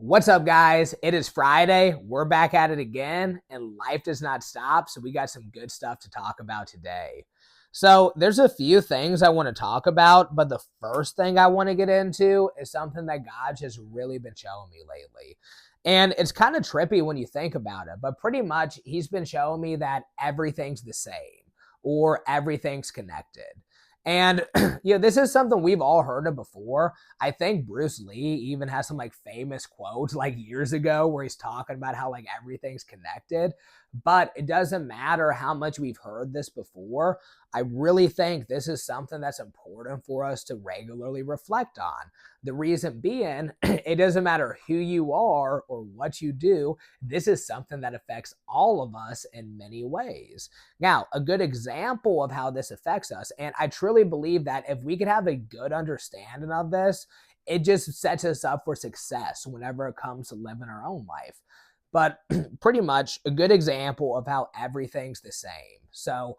What's up, guys? It is Friday. We're back at it again, and life does not stop. So, we got some good stuff to talk about today. So, there's a few things I want to talk about, but the first thing I want to get into is something that God has really been showing me lately. And it's kind of trippy when you think about it, but pretty much He's been showing me that everything's the same or everything's connected. And this is something we've all heard of before. I think Bruce Lee even has some like famous quotes like years ago where he's talking about how like everything's connected. But it doesn't matter how much we've heard this before. I really think this is something that's important for us to regularly reflect on. The reason being, it doesn't matter who you are or what you do, this is something that affects all of us in many ways. Now, a good example of how this affects us, and I truly believe that if we could have a good understanding of this, it just sets us up for success whenever it comes to living our own life. But pretty much a good example of how everything's the same. So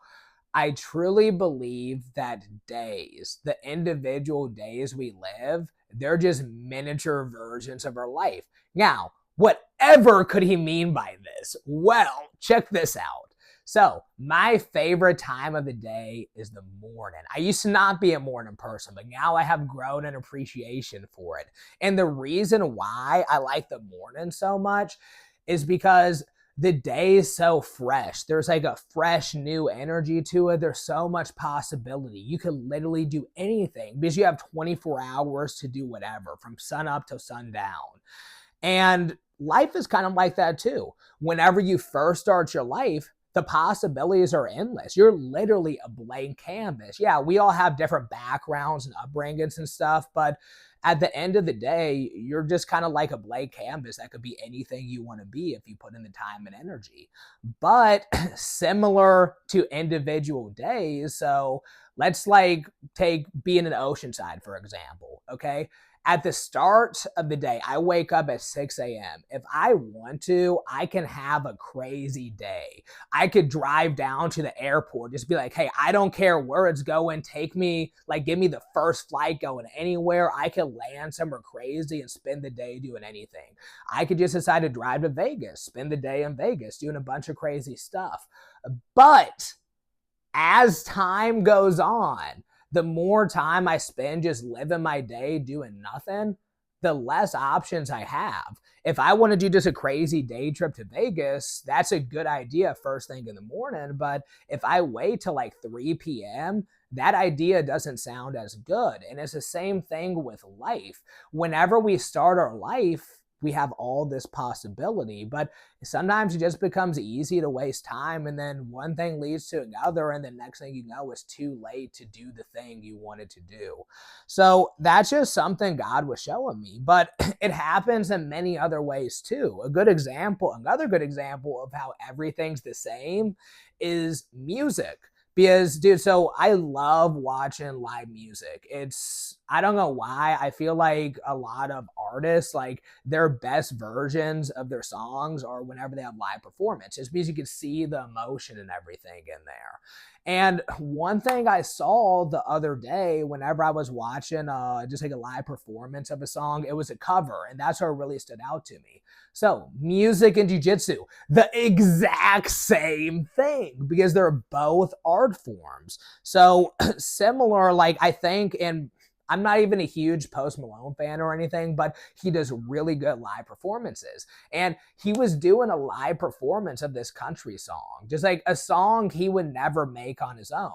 I truly believe that days, the individual days we live, they're just miniature versions of our life. Now, whatever could he mean by this? Well, check this out. So, my favorite time of the day is the morning. I used to not be a morning person, but now I have grown an appreciation for it. And the reason why I like the morning so much is because the day is so fresh. There's like a fresh new energy to it. There's so much possibility. You can literally do anything because you have 24 hours to do whatever from sun up to sundown. And life is kind of like that too. Whenever you first start your life, the possibilities are endless. You're literally a blank canvas. Yeah, we all have different backgrounds and upbringings and stuff, but at the end of the day, you're just kind of like a blank canvas that could be anything you want to be if you put in the time and energy. But similar to individual days, so let's like take being an Oceanside, for example, okay? At the start of the day, I wake up at 6 a.m. If I want to, I can have a crazy day. I could drive down to the airport, just be like, hey, I don't care where it's going. Take me, like, give me the first flight going anywhere. I could land somewhere crazy and spend the day doing anything. I could just decide to drive to Vegas, spend the day in Vegas doing a bunch of crazy stuff. But as time goes on, the more time I spend just living my day doing nothing, the less options I have. If I want to do just a crazy day trip to Vegas, that's a good idea first thing in the morning. But if I wait till like 3 p.m., that idea doesn't sound as good. And it's the same thing with life. Whenever we start our life, we have all this possibility, but sometimes it just becomes easy to waste time, and then one thing leads to another, and the next thing you know, it's too late to do the thing you wanted to do. So that's just something God was showing me, but it happens in many other ways too. Another good example of how everything's the same is music. Because, dude, so I love watching live music. I don't know why. I feel like a lot of artists, like their best versions of their songs are whenever they have live performances because you can see the emotion and everything in there. And one thing I saw the other day, whenever I was watching just like a live performance of a song, it was a cover, and that's what really stood out to me. So, music and jiu-jitsu, the exact same thing because they're both art forms. So, similar, like I think, and I'm not even a huge Post Malone fan or anything, but he does really good live performances. And he was doing a live performance of this country song, just like a song he would never make on his own.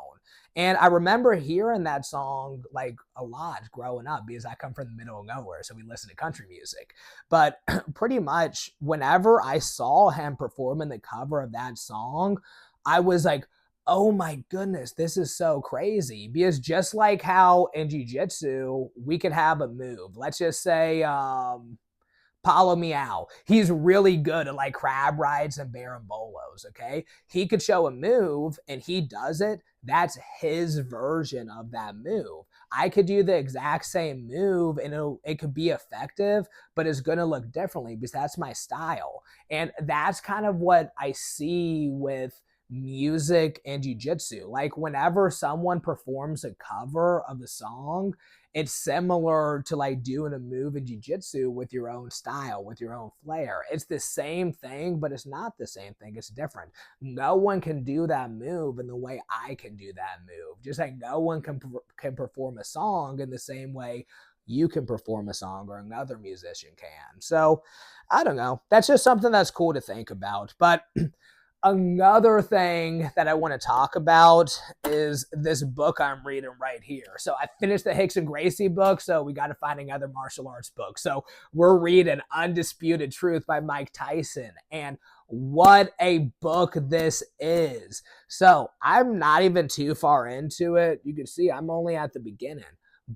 And I remember hearing that song like a lot growing up because I come from the middle of nowhere, so we listen to country music. But pretty much whenever I saw him performing the cover of that song, I was like, oh my goodness, this is so crazy. Because just like how in jiu-jitsu, we could have a move. Let's just say Paulo Miao. He's really good at like crab rides and barambolos, okay? He could show a move and he does it. That's his version of that move. I could do the exact same move and it could be effective, but it's going to look differently because that's my style. And that's kind of what I see with music and jiu-jitsu. Like whenever someone performs a cover of a song, it's similar to like doing a move in jiu-jitsu with your own style, with your own flair. It's the same thing, but it's not the same thing. It's different. No one can do that move in the way I can do that move. Just like no one can perform a song in the same way you can perform a song or another musician can. So I don't know. That's just something that's cool to think about. But another thing that I want to talk about is this book I'm reading right here. So I finished the Rickson Gracie book, so we got to find another martial arts book. So we're reading Undisputed Truth by Mike Tyson, and what a book this is. So I'm not even too far into it. You can see I'm only at the beginning,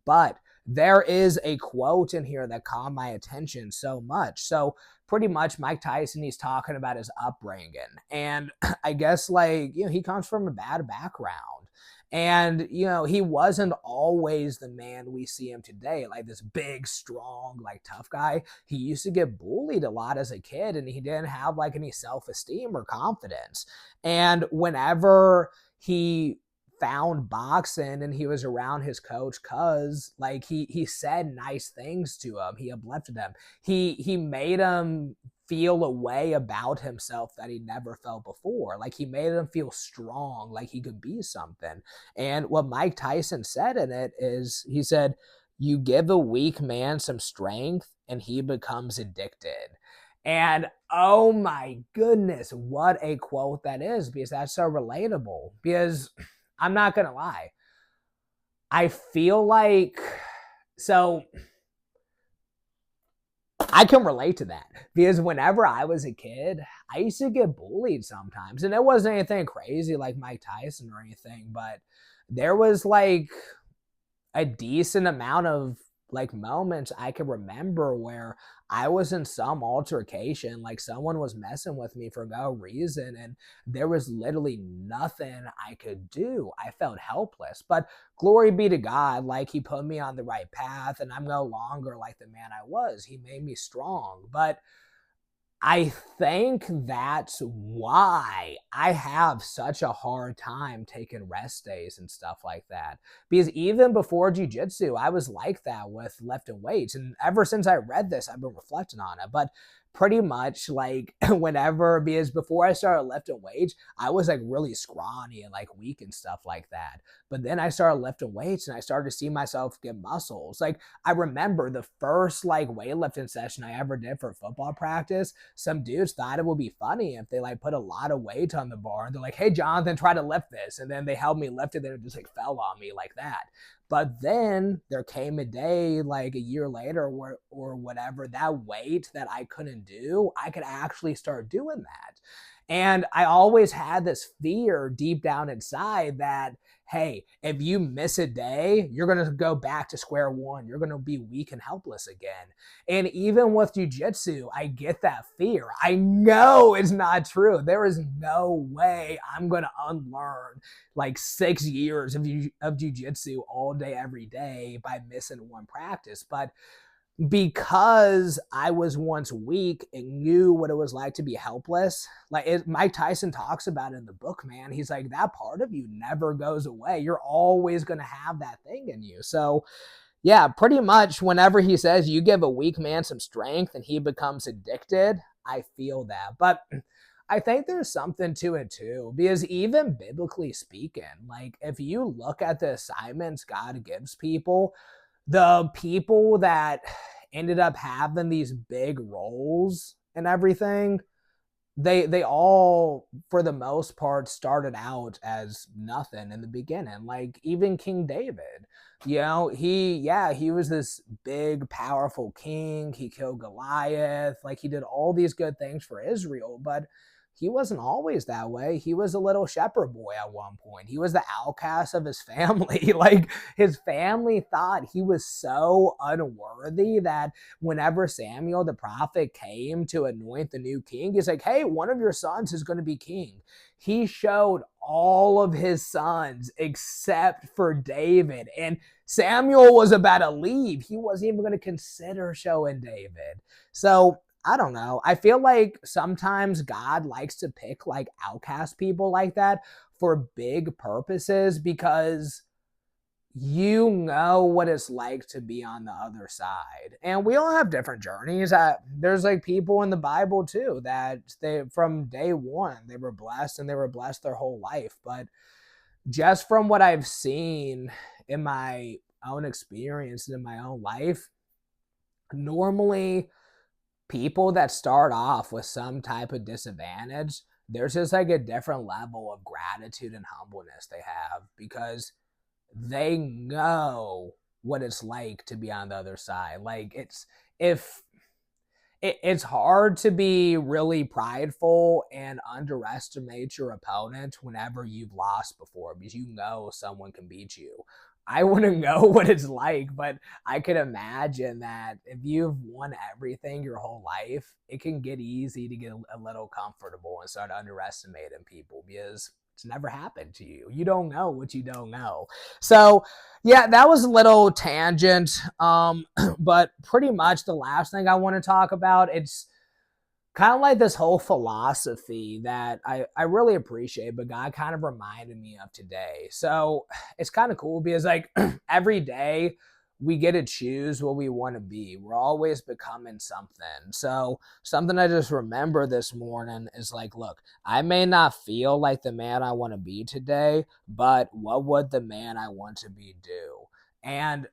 but there is a quote in here that caught my attention so much. So pretty much Mike Tyson, he's talking about his upbringing. And I guess like, he comes from a bad background. And, he wasn't always the man we see him today, like this big, strong, like tough guy. He used to get bullied a lot as a kid, and he didn't have like any self-esteem or confidence. And whenever he found boxing and he was around his coach cuz like he said nice things to him, he uplifted him, he made him feel a way about himself that he never felt before. Like he made him feel strong, like he could be something. And what Mike Tyson said in it is, he said, you give a weak man some strength and he becomes addicted. And oh my goodness, what a quote that is, because that's so relatable. Because I'm not going to lie, I feel like, so I can relate to that, because whenever I was a kid, I used to get bullied sometimes. And it wasn't anything crazy like Mike Tyson or anything, but there was like a decent amount of like moments I can remember where I was in some altercation, like someone was messing with me for no reason, and there was literally nothing I could do. I felt helpless, but glory be to God, like he put me on the right path, and I'm no longer like the man I was. He made me strong. But I think that's why I have such a hard time taking rest days and stuff like that. Because even before jiu-jitsu, I was like that with lifting weights. And ever since I read this, I've been reflecting on it. But pretty much like because before I started lifting weights, I was like really scrawny and like weak and stuff like that. But then I started lifting weights and I started to see myself get muscles. Like I remember the first like weightlifting session I ever did for football practice, some dudes thought it would be funny if they like put a lot of weight on the bar. And they're like, hey, Jonathan, try to lift this. And then they helped me lift it, and it just like fell on me like that. But then there came a day like a year later or whatever, that weight that I couldn't do, I could actually start doing that. And I always had this fear deep down inside that, hey, if you miss a day, you're going to go back to square one. You're going to be weak and helpless again. And even with jiu-jitsu, I get that fear. I know it's not true. There is no way I'm going to unlearn like 6 years of jiu-jitsu all day, every day by missing one practice. But because I was once weak and knew what it was like to be helpless, Mike Tyson talks about it in the book, man. He's like, that part of you never goes away. You're always going to have that thing in you. So yeah, pretty much whenever he says you give a weak man some strength and he becomes addicted, I feel that. But I think there's something to it too, because even biblically speaking, like if you look at the assignments God gives people, the people that ended up having these big roles and everything, they all for the most part started out as nothing in the beginning. Like even King David, he was this big powerful king. He killed Goliath, like he did all these good things for Israel, but he wasn't always that way. He was a little shepherd boy at one point. He was the outcast of his family. Like his family thought he was so unworthy that whenever Samuel the prophet came to anoint the new king, he's like, hey, one of your sons is going to be king. He showed all of his sons except for David. And Samuel was about to leave. He wasn't even going to consider showing David. So I don't know. I feel like sometimes God likes to pick like outcast people like that for big purposes, because you know what it's like to be on the other side. And we all have different journeys. There's like people in the Bible too that they from day one they were blessed and they were blessed their whole life. But just from what I've seen in my own experience and in my own life, normally people that start off with some type of disadvantage, there's just like a different level of gratitude and humbleness they have because they know what it's like to be on the other side. Like if it's hard to be really prideful and underestimate your opponent whenever you've lost before because you know someone can beat you. I wouldn't know what it's like, but I could imagine that if you've won everything your whole life, it can get easy to get a little comfortable and start underestimating people because it's never happened to you. You don't know what you don't know. So, yeah, that was a little tangent. But pretty much the last thing I want to talk about, it's kind of like this whole philosophy that I really appreciate, but God kind of reminded me of today. So it's kind of cool because like every day we get to choose what we want to be. We're always becoming something. So something I just remember this morning is like, look, I may not feel like the man I want to be today, but what would the man I want to be do? And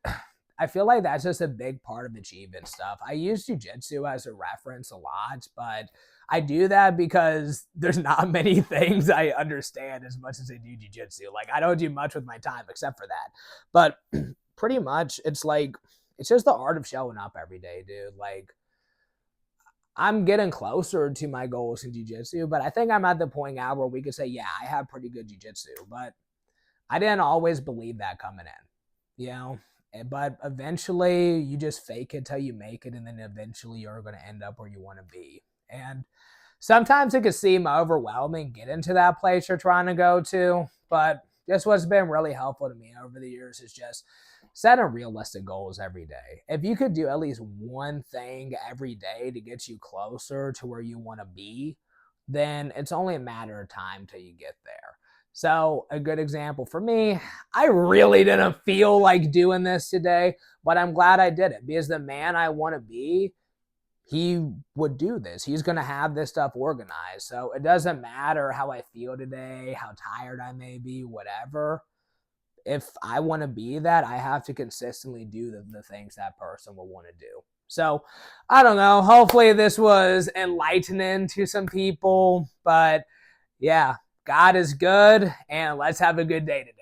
I feel like that's just a big part of achievement stuff. I use jujitsu as a reference a lot, but I do that because there's not many things I understand as much as I do jujitsu. Like I don't do much with my time except for that. But pretty much it's like it's just the art of showing up every day, dude. Like I'm getting closer to my goals in jujitsu, but I think I'm at the point now where we could say, yeah, I have pretty good jujitsu, but I didn't always believe that coming in, you know? But eventually you just fake it till you make it, and then eventually you're going to end up where you want to be. And sometimes it can seem overwhelming getting to that place you're trying to go to, but just what's been really helpful to me over the years is just setting realistic goals every day. If you could do at least one thing every day to get you closer to where you want to be, then it's only a matter of time till you get there. So, a good example for me, I really didn't feel like doing this today, but I'm glad I did it because the man I want to be, he would do this. He's going to have this stuff organized. So, it doesn't matter how I feel today, how tired I may be, whatever. If I want to be that, I have to consistently do the things that person will want to do. So, I don't know. Hopefully, this was enlightening to some people, but yeah, God is good, and let's have a good day today.